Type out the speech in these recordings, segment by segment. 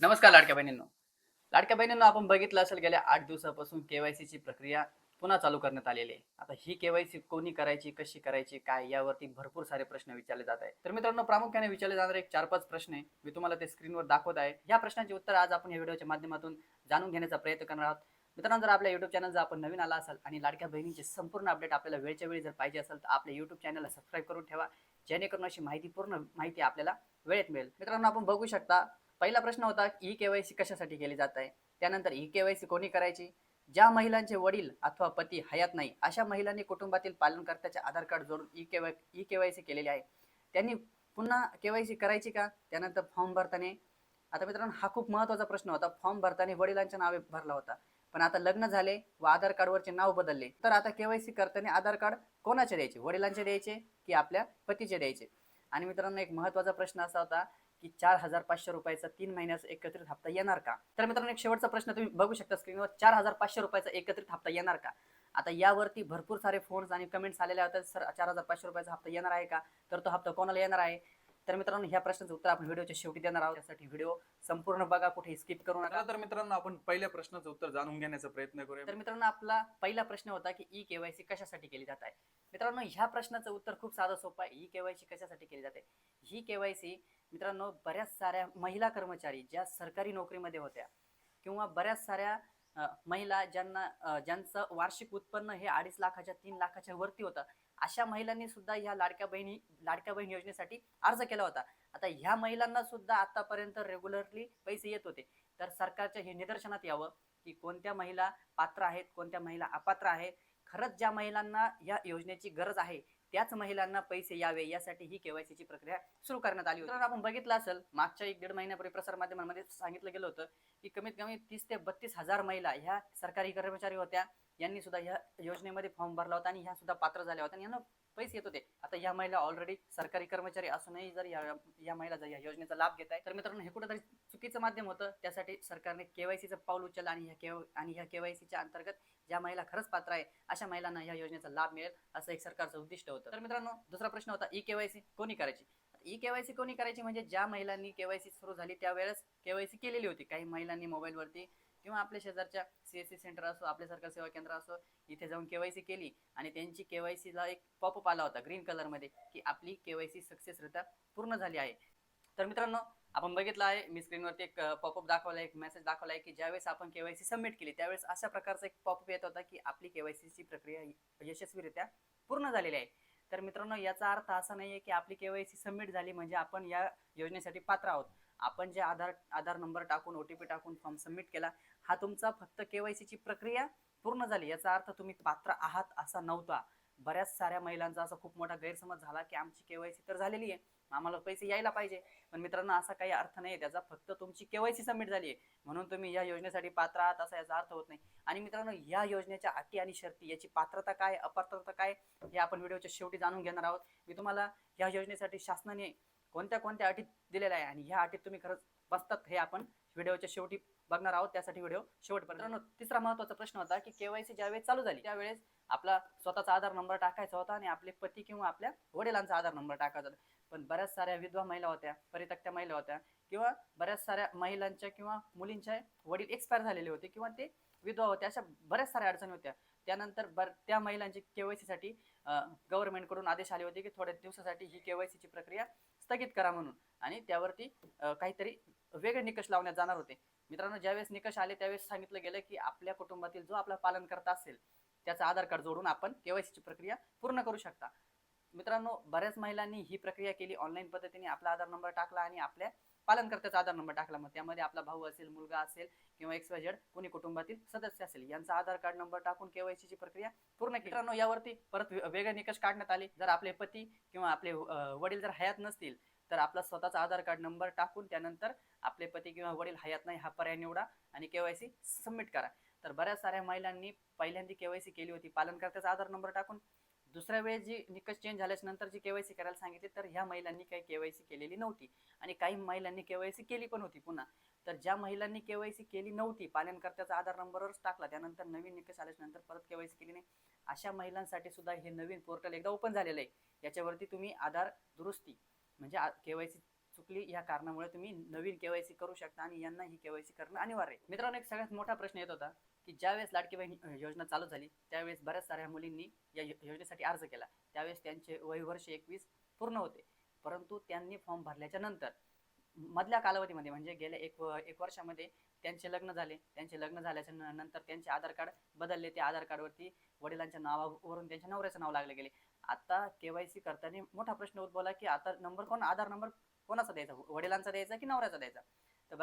नमस्कार लाडक्या बहिणींनो आपण बघितलं असेल गेल्या 8 दिवसापासून केवायसीची प्रक्रिया पुन्हा चालू करण्यात आलेली आहे. आता ही केवायसी कोणी करायची, कशी करायची, काय यावरती भरपूर सारे प्रश्न विचारले जात आहेत. तर मित्रांनो, प्रामुख्याने विचारले जाणारे एक 4-5 प्रश्न आहे. मी तुम्हाला ते स्क्रीनवर दाखवत आहे. या प्रश्नांची उत्तर आज आपण या व्हिडिओच्या माध्यमातून जाणून घेण्याचा प्रयत्न करणार आहोत. मित्रांनो, जर आपल्या YouTube चॅनल जर आपण नवीन आला असाल आणि लाडक्या बहिणींचे संपूर्ण अपडेट आपल्याला वेळच्या वेळी जर पाहिजे असेल तर आपल्या YouTube चॅनलला सबस्क्राईब करून ठेवा, जेणेकरून अशी पूर्ण माहिती आपल्याला वेळेत मिळेल. मित्रांनो, आपण बघू शकता, पहिला प्रश्न होता ई केवायसी कशासाठी केली जात आहे. त्यानंतर ई केवायसी कोणी करायची. ज्या महिलांचे वडील अथवा पती हयात नाही अशा महिलांनी कुटुंबातील पालनकर्त्याचे आधार कार्ड जोडून ई केवायसी केलेली आहे. त्यांनी पुन्हा केवायसी करायची का. त्यानंतर फॉर्म भरताना, आता मित्रांनो हा खूप महत्वाचा प्रश्न होता. फॉर्म भरताना वडिलांच्या नावे भरला होता, पण आता लग्न झाले व आधार कार्डवरचे नाव बदलले, तर आता केवायसी करताना आधार कार्ड कोणाचे द्यायचे, वडिलांचे द्यायचे की आपल्या पतीचे द्यायचे. आणि मित्रांनो, एक महत्वाचा प्रश्न असा होता की 4,500 रुपयाचा 3 महिन्याचा एकत्रित हप्ता येणार का. तर मित्रांनो, एक शेवटचा प्रश्न तुम्ही बघू शकता स्क्रीनवर, 4,500 रुपयाचा एकत्रित हप्ता येणार का. आता यावरती भरपूर सारे फोन्स आणि कमेंट्स आलेले होते, सर 4,500 रुपयाचा हप्ता येणार आहे का, तर तो हप्ता कोणाला येणार आहे. तर मित्रांनो, ह्या प्रश्नाचं उत्तर आपण व्हिडिओच्या शेवटी देणार आहोत. त्यासाठी व्हिडिओ संपूर्ण बघा, कुठे स्किप करू नका. तर मित्रांनो, आपण पहिल्या प्रश्नाचं उत्तर जाणून घेण्याचा प्रयत्न करूया. तर मित्रांनो, आपला पहिला प्रश्न होता की ई केवायसी कशासाठी केली जात आहे. मित्रांनो, ह्या प्रश्नाचं उत्तर खूप साधं सोपं आहे. ई केवायसी कशासाठी केली जाते. ही केवायसी मित्रांनो, बऱ्याच साऱ्या महिला कर्मचारी ज्या सरकारी नोकरीमध्ये होत्या किंवा बऱ्याच साऱ्या महिला ज्यांचं वार्षिक उत्पन्न हे 2.5 लाखाच्या 3 लाखाच्या वरती होतं, अशा महिलांनी सुद्धा ह्या लाडक्या बहीण योजनेसाठी अर्ज केला होता. आता ह्या महिलांना सुद्धा आतापर्यंत रेग्युलरली पैसे येत होते. तर सरकारच्या हे निदर्शनात यावं की कोणत्या महिला पात्र आहेत, कोणत्या महिला अपात्र आहेत. खरंच ज्या महिलांना या योजनेची गरज आहे त्याच महिलांना पैसे यावे यासाठी ही केवायसीची प्रक्रिया सुरू करण्यात आली होती. तर आपण बघितलं असेल, मागच्या 1-1.5 महिन्यापूर्वी प्रसार माध्यमांमध्ये सांगितलं गेलं होतं की कमीत कमी 30 ते 32 हजार महिला ह्या सरकारी कर्मचारी होत्या. यांनी सुद्धा ह्या योजनेमध्ये फॉर्म भरला होता आणि ह्या सुद्धा पात्र झाल्या होत्या आणि यांना पैसे येत होते. आता या महिला ऑलरेडी सरकारी कर्मचारी असूनही जर या महिला जर या योजनेचा लाभ घेत आहे, तर मित्रांनो, हे कुठेतरी चुकीचं माध्यम होतं. त्यासाठी सरकारने केवायसीचं पाऊल उचललं आणि ह्या केवायसीच्या अंतर्गत ज्या महिला खरंच पात्र आहे अशा महिलांना या योजनेचा लाभ मिळेल, असं एक सरकारचं उद्दिष्ट होतं. तर मित्रांनो, दुसरा प्रश्न होता ई केवायसी कोणी करायची. ई केवायसी कोणी करायची म्हणजे ज्या महिलांनी केवायसी सुरू झाली त्यावेळेस केवायसी केलेली होती. काही महिलांनी मोबाईलवरती किंवा आपल्या शेजारच्या सीएससी सेंटर असो, आपल्या सरकारी सेवा केंद्र असो, इथे जाऊन केवायसी केली आणि त्यांची केवायसीला एक पॉपअप आला होता ग्रीन कलर मध्ये की आपली केवायसी सक्सेसरित्या पूर्ण झाली आहे. तर मित्रांनो, आपण बघितलं आहे, मी स्क्रीनवरती एक पॉपअप दाखवला, एक मेसेज दाखवला आहे की ज्यावेळेस आपण केवायसी सबमिट केली त्यावेळेस अशा प्रकारचा एक पॉपअप येत होता की आपली केवायसीची प्रक्रिया यशस्वीरित्या पूर्ण झालेली आहे. तर मित्रांनो, याचा अर्थ असा नाहीये की आपली केवायसी सबमिट झाली म्हणजे आपण या योजनेसाठी पात्र आहोत. आपण जे आधार नंबर टाकून ओटीपी टाकून फॉर्म सबमिट केला, हा तुमचा फक्त केवायसीची प्रक्रिया पूर्ण झाली, याचा अर्थ तुम्ही पात्र आहात असा नव्हता. बऱ्याच साऱ्या महिलांचा असा खूप मोठा गैरसमज झाला की आमची केवायसी तर झालेली आहे, आम्हाला पैसे यायला पाहिजे. पण मित्रांनो, असा काही अर्थ नाही त्याचा. फक्त तुमची केवायसी सबमिट झाली आहे म्हणून तुम्ही या योजनेसाठी पात्र आहात असा याचा अर्थ होत नाही. आणि मित्रांनो, या योजनेच्या अटी आणि शर्ती, याची पात्रता काय, अपात्रता काय, हे आपण व्हिडिओच्या शेवटी जाणून घेणार आहोत. मी तुम्हाला या योजनेसाठी शासनाने कोणत्या कोणत्या अटी दिलेल्या आहे आणि ह्या अटीत तुम्ही खरंच बसतात हे आपण व्हिडिओच्या शेवटी बघणार आहोत. त्यासाठी व्हिडिओ शेवटपर्यंत. तिसरा महत्वाचा प्रश्न होता की केवायसी ज्यावेळेस चालू झाली त्यावेळेस आपला स्वतःचा आधार नंबर टाकायचा होता आणि आपले पती किंवा आपल्या वडिलांचा आधार नंबर टाकायचा होता. पण बऱ्याच साऱ्या विधवा महिला होत्या, परित्यक्त्या महिला होत्या किंवा बऱ्याच साऱ्या महिलांच्या किंवा मुलींच्या वडील एक्सपायर झालेले होते किंवा ते विधवा होत्या, अशा बऱ्याच साऱ्या अडचणी होत्या. त्यानंतर त्या महिलांची केवायसीसाठी गव्हर्नमेंटकडून आदेश आले होते की थोड्या दिवसासाठी ही केवायसीची प्रक्रिया स्थगित करा म्हणून, आणि त्यावरती काहीतरी वेगळे निकष लावण्यात जाणार होते. मित्रांनो, ज्यावेळेस निकष आले त्यावेळेस सांगितलं गेलं की आपल्या कुटुंबातील जो आपला पालन करता असेल त्याचा आधार कार्ड जोडून आपण केवायसीची प्रक्रिया पूर्ण करू शकता. मित्रांनो, बऱ्याच महिलांनी ही प्रक्रिया केली. ऑनलाईन पद्धतीने आपला आधार नंबर टाकला आणि आपल्या पालनकर्त्याचा आधार नंबर टाकला. मग त्यामध्ये आपला भाऊ असेल, मुलगा असेल किंवा XYZ कोणी कुटुंबातील सदस्य असेल, यांचा आधार कार्ड नंबर टाकून केवायसीची प्रक्रिया पूर्ण केली. मित्रांनो, यावरती परत वेगळे निकष काढण्यात आले. जर आपले पती किंवा आपले वडील जर हयात नसतील तर आपला स्वतःचा आधार कार्ड नंबर टाकून त्यानंतर आपले पती किंवा वडील हयात नाही हा पर्याय निवडा आणि केवायसी सबमिट करा. तर बऱ्याच साऱ्या महिलांनी पहिल्यांदा केवायसी केली होती पालनकर्त्याचा आधार नंबर टाकून. दुसऱ्या वेळेस जी निकष चेंज झाल्याच्या नंतर जी केवायसी करायला सांगितली तर ह्या महिलांनी काही केवायसी केलेली नव्हती आणि काही महिलांनी केवायसी केली पण होती पुन्हा. तर ज्या महिलांनी केवायसी केली नव्हती, पालनकर्त्याचा आधार नंबरवरच टाकला, त्यानंतर नवीन निकष आल्याच्या नंतर परत केवायसी केली नाही, अशा महिलांसाठी सुद्धा हे नवीन पोर्टल एकदा ओपन झालेलं आहे. याच्यावरती तुम्ही आधार दुरुस्ती म्हणजे केवायसी चुकली या कारणामुळे तुम्ही नवीन केवायसी करू शकता आणि यांना ही केवायसी करणं अनिवार्य आहे. मित्रांनो, एक सगळ्यात मोठा प्रश्न येत होता की ज्यावेळेस लाडकी बहीण योजना चालू झाली त्यावेळेस बऱ्याच साऱ्या मुलींनी या योजनेसाठी अर्ज केला. त्यावेळेस त्यांचे वर्ष 21 पूर्ण होते, परंतु त्यांनी फॉर्म भरल्याच्या नंतर मधल्या कालावधीमध्ये म्हणजे गेल्या एक वर्षामध्ये त्यांचे लग्न झाले. त्यांचे लग्न झाल्याच्या नंतर त्यांचे आधार कार्ड बदलले. त्या आधार कार्डवरती वडिलांच्या नावावरून त्यांच्या नवऱ्याचं नाव लागले गेले. आता केवायसी करताना मोठा प्रश्न उद्भवला की आता आधार नंबर कोणाचा द्यायचा, वडिलांचा द्यायचा की नवऱ्याचा द्यायचा. तर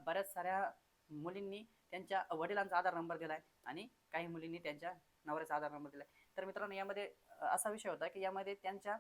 बऱ्याच साऱ्या मुलींनी त्यांच्या वडिलांचा आधार नंबर दिलाय आणि काही मुलींनी त्यांच्या नवऱ्याचा आधार नंबर दिलाय. तर मित्रांनो, यामध्ये असा विषय होता की यामध्ये त्यांच्या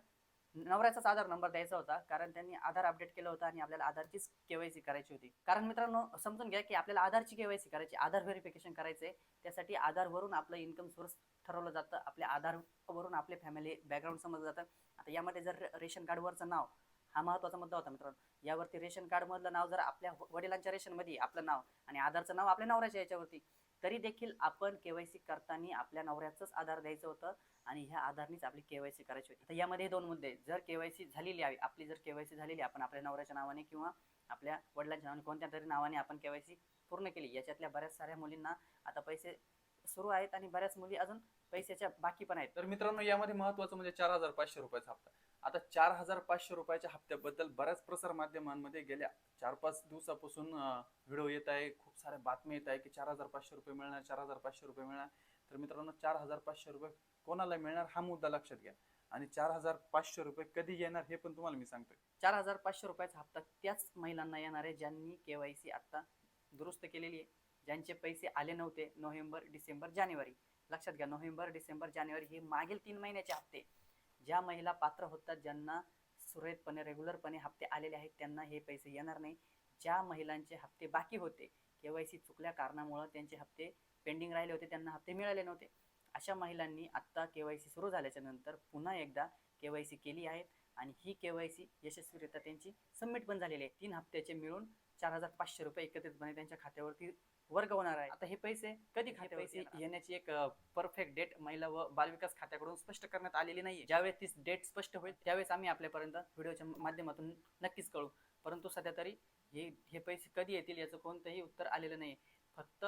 नवऱ्याचाच आधार नंबर द्यायचा होता, कारण त्यांनी आधार अपडेट केलं होतं आणि आपल्याला आधारचीच केवायसी करायची होती. कारण मित्रांनो, समजून घ्या की आपल्याला आधारची केवायसी करायची, आधार व्हेरिफिकेशन करायचंय. त्यासाठी आधारवरून आपलं इन्कम सोर्स ठरवलं जातं, आपल्या आधारवरून आपले फॅमिली बॅकग्राऊंड समजलं जातं. आता यामध्ये जर रेशन कार्डवरचं नाव हा महत्त्वाचा मुद्दा होता मित्रांनो. यावरती रेशन कार्डमधलं नाव जर आपल्या वडिलांच्या रेशनमध्ये आपलं नाव आणि आधारचं नाव आपल्या नवऱ्याच्या याच्यावरती, तरी देखील आपण केवायसी करताना आपल्या नवऱ्याचंच आधार द्यायचं होतं आणि ह्या आधारनीच आपली केवायसी करायची होती. तर यामध्ये दोन मुद्दे, जर केवायसी झालेली आहे आपली, जर केवायसी झालेली आपण आपल्या नवऱ्याच्या नावाने किंवा आपल्या वडिलांच्या नावाने कोणत्या तरी नावाने आपण केवायसी पूर्ण केली, याच्यातल्या बऱ्याच साऱ्या मुलींना आता पैसे सुरू आहेत आणि बऱ्याच मुली अजून पैशाच्या बाकी पण आहेत. तर मित्रांनो, यामध्ये महत्वाचं म्हणजे 4,500 रुपयाचा हप्ता. आता 4,500 रुपयाच्या हप्त्याबद्दल बऱ्याच प्रसार माध्यमांमध्ये गेल्या 4-5 दिवसापासून व्हिडिओ येत आहे, खूप साऱ्या बातम्या येत आहे की 4,500 रुपये मिळणार, 4,500 रुपये मिळणार. तर मित्रांनो, 4,500 रुपये कोणाला मिळणार हा मुद्दा लक्षात घ्या आणि 4,500 रुपये कधी येणार हे पण तुम्हाला मी सांगतोय. 4,500 रुपयाचा हप्ता त्याच महिलांना येणार आहे ज्यांनी केवायसी आता दुरुस्त केलेली आहे, ज्यांचे पैसे आले नव्हते नोव्हेंबर, डिसेंबर, जानेवारी. लक्षात घ्या, नोव्हेंबर, डिसेंबर, जानेवारी हे मागील 3 महिन्याचे हप्ते. ज्या महिला पात्र होतात, ज्यांना सुरळीतपणे रेग्युलरपणे हप्ते आलेले आहेत, त्यांना हे पैसे येणार नाही. ज्या महिलांचे हप्ते बाकी होते, केवायसी चुकल्या कारणामुळे त्यांचे हप्ते पेंडिंग राहिले होते, त्यांना हप्ते मिळाले नव्हते, अशा महिलांनी आत्ता केवायसी सुरू झाल्याच्या नंतर पुन्हा एकदा केवायसी केली आहे आणि ही केवायसी यशस्वीरित्या त्यांची सबमिट पण झालेली आहे. 3 हप्त्याचे मिळून 4,500 रुपये एकत्रितपणे त्यांच्या खात्यावरती वर्ग होणार आहे. आता हे पैसे कधी पैसे येण्याची एक परफेक्ट डेट महिला व बालविकास खात्याकडून स्पष्ट करण्यात आलेली नाही. ज्यावेळेस ती डेट स्पष्ट होईल त्यावेळेस आम्ही आपल्यापर्यंत व्हिडिओच्या माध्यमातून नक्कीच कळू. परंतु सध्या तरी हे पैसे कधी येतील याचं कोणतंही उत्तर आलेलं नाही. फक्त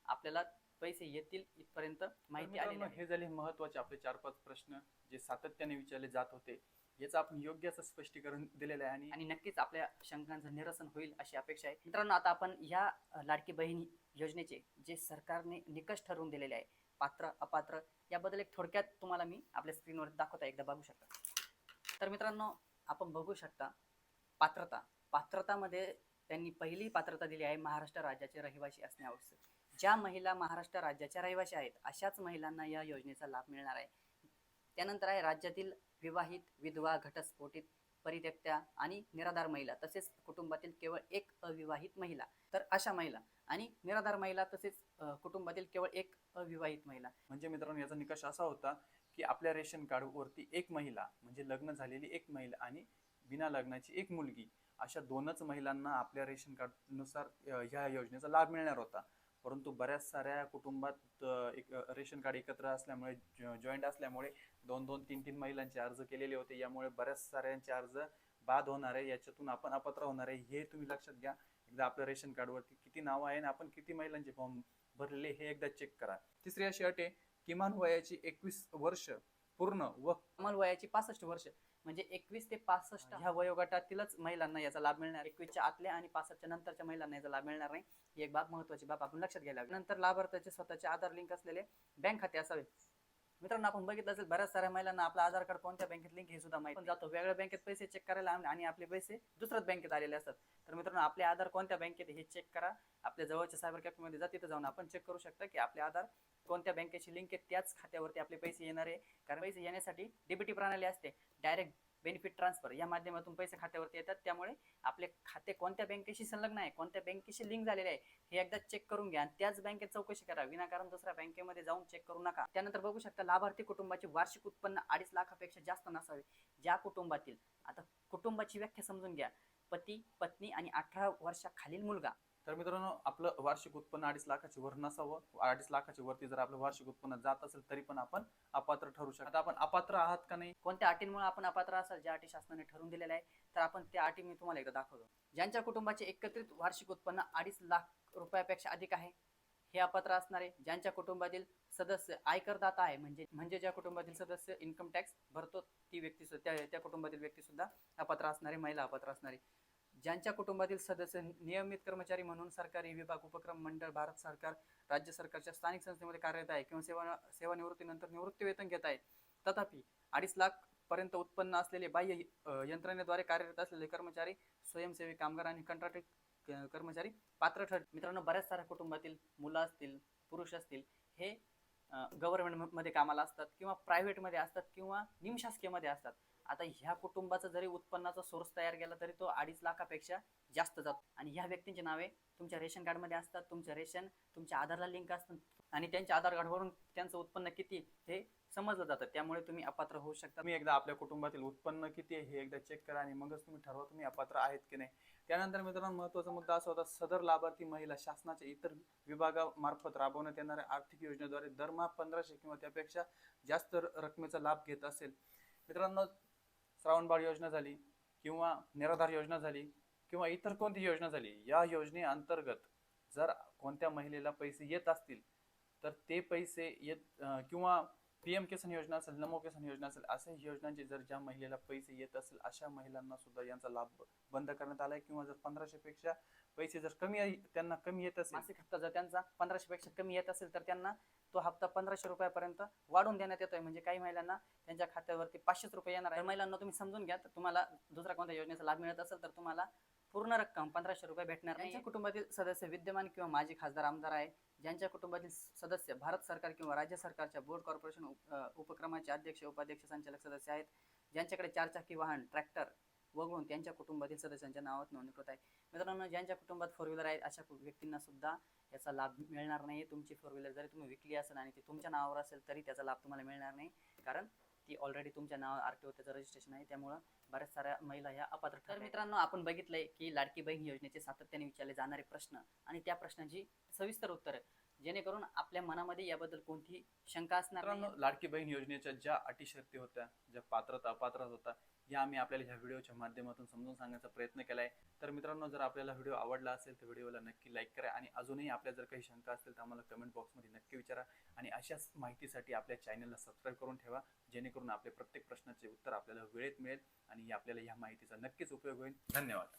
आपल्याला पैसे येतील इथपर्यंत माहिती आलेली आहे. हे झाले महत्वाचे आपले 4-5 प्रश्न जे सातत्याने विचारले जात होते. याचं आपण योग्य असं स्पष्टीकरण दिलेलं आहे आणि नक्कीच आपल्या शंकांचं निरसन होईल अशी अपेक्षा आहे. मित्रांनो, आता आपण या लाडकी बहीण योजनेचे जे सरकारने निकष ठरवून दिलेले आहे, पात्र अपात्र, याबद्दल एक थोडक्यात तुम्हाला मी आपल्या स्क्रीनवर दाखवता, एकदा बघू शकता. तर मित्रांनो, आपण बघू शकता पात्रतामध्ये त्यांनी पहिली पात्रता दिली आहे महाराष्ट्र राज्याचे रहिवासी असणे आवश्यक. ज्या महिला महाराष्ट्र राज्याच्या रहिवासी आहेत अशाच महिलांना या योजनेचा लाभ मिळणार आहे. त्यानंतर आहे राज्यातील विवाहित, विधवा, घटस्फोटित, परित्यक्त्या आणि निराधार महिला, तसेच कुटुंबातील केवळ एक अविवाहित महिला. तर अशा महिला आणि निराधार महिला तसेच कुटुंबातील केवळ एक अविवाहित महिला. म्हणजे मित्रांनो, याचा निकष असा होता की आपल्या रेशन कार्डवरती एक महिला म्हणजे लग्न झालेली एक महिला आणि बिना लग्नाची एक मुलगी, अशा 2च महिलांना आपल्या रेशन कार्डनुसार ह्या योजनेचा लाभ मिळणार होता. परंतु बऱ्याच साऱ्या कुटुंबात एक रेशन कार्ड एकत्र असल्यामुळे, जॉईंट असल्यामुळे 2-2, 3-3 महिलांचे अर्ज केलेले होते. यामुळे बऱ्याच साऱ्यांचे अर्ज बाद होणार आहे, याच्यातून आपण अपात्र होणार आहे. हे तुम्ही लक्षात घ्या. एकदा आपल्या रेशन कार्डवरती किती नाव आहे आणि आपण किती महिलांचे फॉर्म भरलेले हे एकदा चेक करा. तिसरी अशी अट आहे, किमान वयाची 21 वर्ष पूर्ण व कमाल वयाची 65 वर्ष, म्हणजे 21 ते 65 ह्या वयोगटातीलच महिलांना याचा लाभ मिळणार. 21च्या आतल्या आणि 65च्या नंतरच्या महिलांना याचा लाभ मिळणार नाही. ही एक महत्वाची बाब आपण लक्षात घ्यायला हवी. नंतर लाभार्थ्याचे स्वतःचे आधार लिंक असलेले बँक खाते असावे. मित्रांनो, आपण बघितलं असेल बऱ्याच साऱ्या महिलांना आपलं आधार कार्ड कोणत्या बँकेत लिंक हे सुद्धा माहिती. आपण जातो वेगळ्या बँकेत पैसे चेक करायला आणि आपले पैसे दुसऱ्याच बँकेत आलेले असतात. तर मित्रांनो, आपले आधार कोणत्या बँकेत हे चेक करा. आपल्या जवळच्या सायबर कॅफेमध्ये जा, तिथं जाऊन आपण चेक करू शकता की आपले आधार कोणत्या बँकेची लिंक आहे, त्याच खात्यावरती आपले पैसे येणार आहे. कारण पैसे येण्यासाठी डीबीटी प्रणाली असते, डायरेक्ट बेनिफिट ट्रान्सफर, या माध्यमातून पैसे खात्यावरती येतात. त्यामुळे आपले खाते कोणत्या बँकेशी संलग्न आहे, कोणत्या बँकेशी लिंक झालेले आहे हे एकदा चेक करून घ्या आणि त्याच बँकेत चौकशी करा. विनाकारण दुसऱ्या बँकेमध्ये जाऊन चेक करू नका. त्यानंतर बघू शकता, लाभार्थी कुटुंबाचे वार्षिक उत्पन्न 2.5 लाखापेक्षा जास्त नसावे. ज्या कुटुंबातील, आता कुटुंबाची व्याख्या समजून घ्या, पती, पत्नी आणि 18 वर्षाखालील मुलगा. तर मित्रांनो, आपलं वार्षिक उत्पन्न 2.5 लाखाच्या वर नसावं. 2.5 लाखाच्या वरती जर आपलं वार्षिक उत्पन्न जात असेल तरी पण आपण अपात्र ठरू शकतो. आता आपण अपात्र आहात का नाही, कोणत्या अटींमुळे आपण अपात्र असाल, ज्या अटी शासनाने ठरवून दिलेल्या आहे तर आपण त्या अटी मी तुम्हाला एकदा दाखवतो. ज्यांच्या कुटुंबाचे एकत्रित वार्षिक उत्पन्न 2.5 लाख रुपयापेक्षा अधिक आहे हे अपात्र असणारे. ज्यांच्या कुटुंबातील सदस्य आयकरदाता आहे, म्हणजे ज्या कुटुंबातील सदस्य इन्कम टॅक्स भरतो ती व्यक्ती त्या कुटुंबातील व्यक्ती सुद्धा अपात्र असणारे, महिला अपात्र असणारे. ज्यांच्या कुटुंबातील सदस्य नियमित कर्मचारी म्हणून सरकारी विभाग, उपक्रम, मंडळ, भारत सरकार, राज्य सरकारच्या स्थानिक संस्थेमध्ये कार्यरत आहे किंवा सेवानिवृत्तीनंतर निवृत्ती वेतन घेत आहे, तथापि 2.5 लाख पर्यंत उत्पन्न असलेले बाह्य यंत्रणेद्वारे कार्यरत असलेले कर्मचारी, स्वयंसेवी कामगार आणि कंत्राटी कर्मचारी पात्र ठरतात. मित्रांनो, बऱ्याच साऱ्या कुटुंबातील मुलं असतील, पुरुष असतील, हे गव्हर्नमेंटमध्ये कामाला असतात किंवा प्रायव्हेटमध्ये असतात किंवा निमशासकीयमध्ये असतात. आता ह्या कुटुंबाचा जरी उत्पन्नाचा सोर्स तयार केला तरी तो 2.5 लाखापेक्षा जास्त जातो. आणि ह्या व्यक्तींची नावे तुमच्या रेशन कार्डमध्ये असतात. तुमचं रेशन तुमच्या आधारला लिंक असतं आणि त्यांच्या आधार कार्डवरून त्यांचं उत्पन्न किती हे समजलं जातं. त्यामुळे तुम्ही अपात्र होऊ शकता. तुम्ही एकदा आपल्या कुटुंबातील उत्पन्न किती आहे हे एकदा चेक करा आणि मगच तुम्ही ठरवा तुम्ही अपात्र आहेत की नाही. त्यानंतर मित्रांनो, महत्त्वाचा मुद्दा असा होता, सदर लाभार्थी महिला शासनाच्या इतर विभागामार्फत राबवण्यात येणाऱ्या आर्थिक योजनेद्वारे दरमहा 1500 किंवा त्यापेक्षा जास्त रकमेचा लाभ घेत असेल. मित्रांनो, श्रावणबाळ योजना झाली किंवा निराधार योजना झाली किंवा इतर कोणती योजना झाली, या योजनेअंतर्गत जर कोणत्या महिलेला पैसे येत असतील तर ते पैसे किंवा PM किसान योजना असेल, नमो किसान योजना असेल, अशा योजनांचे जर ज्या महिलेला पैसे येत असेल अशा महिलांना सुद्धा यांचा लाभ बंद करण्यात आलाय. किंवा जर 1500 पेक्षा पैसे जर त्यांना कमी येत असेल, मासिक हप्ता जर त्यांचा 1500 पेक्षा कमी येत असेल तर त्यांना तो हप्ता 1500 रुपयापर्यंत वाढवून देण्यात येतोय. म्हणजे काही महिलांना त्यांच्या खात्यावरती 500 रुपये येणार आहे. महिलांना तुम्ही समजून घ्या, तर तुम्हाला दुसरा कोणत्या योजनेचा लाभ मिळत असेल तर तुम्हाला पूर्ण रक्कम 1500 रुपये भेटणार नाही. ज्यांच्या कुटुंबातील सदस्य विद्यमान किंवा माजी खासदार, आमदार आहे, ज्यांच्या कुटुंबातील सदस्य भारत सरकार किंवा राज्य सरकारच्या बोर्ड, कॉर्पोरेशन, उपक्रमाचे अध्यक्ष, उपाध्यक्ष, संचालक सदस्य आहेत, ज्यांच्याकडे 4 चाकी वाहन, ट्रॅक्टर वगळून त्यांच्या कुटुंबातील सदस्यांच्या नावात नोंदणीकृत आहे. मित्रांनो, ज्यांच्या कुटुंबात 4 व्हीलर आहेत अशा व्यक्तींना सुद्धा याचा लाभ मिळणार नाही. तुमची 4 व्हीलर जरी तुम्ही विकली असेल आणि ती तुमच्या नावावर असेल तरी त्याचा लाभ तुम्हाला मिळणार नाही, कारण ती ऑलरेडी तुमच्या नावावर RTO त्याचं रजिस्ट्रेशन आहे. त्यामुळं बऱ्याच साऱ्या महिला ह्या अपात्र ठरतात. तर मित्रांनो, आपण बघितलंय की लाडकी बहीण योजनेचे सातत्याने विचारले जाणारे प्रश्न आणि त्या प्रश्नांची सविस्तर उत्तरं, जेणेकरून आपल्या मनामध्ये याबद्दल कोणती शंका असणार नाही. मित्रांनो, लाडकी बहीण योजनेच्या ज्या अटी शर्ती होत्या, ज्या पात्रता अपात्रता होता, या आम्ही आपल्याला ह्या व्हिडिओच्या माध्यमातून समजून सांगण्याचा प्रयत्न केलाय. तर मित्रांनो, जर आपल्याला व्हिडिओ आवडला असेल तर व्हिडिओला नक्की लाईक करा आणि अजूनही आपल्या जर काही शंका असतील तर आम्हाला कमेंट बॉक्समध्ये नक्की विचारा. आणि अशाच माहितीसाठी आपल्या चॅनलला सबस्क्राईब करून ठेवा, जेणेकरून आपले प्रत्येक प्रश्नाचे उत्तर आपल्याला वेळेत मिळेल आणि आपल्याला ह्या माहितीचा नक्कीच उपयोग होईल. धन्यवाद.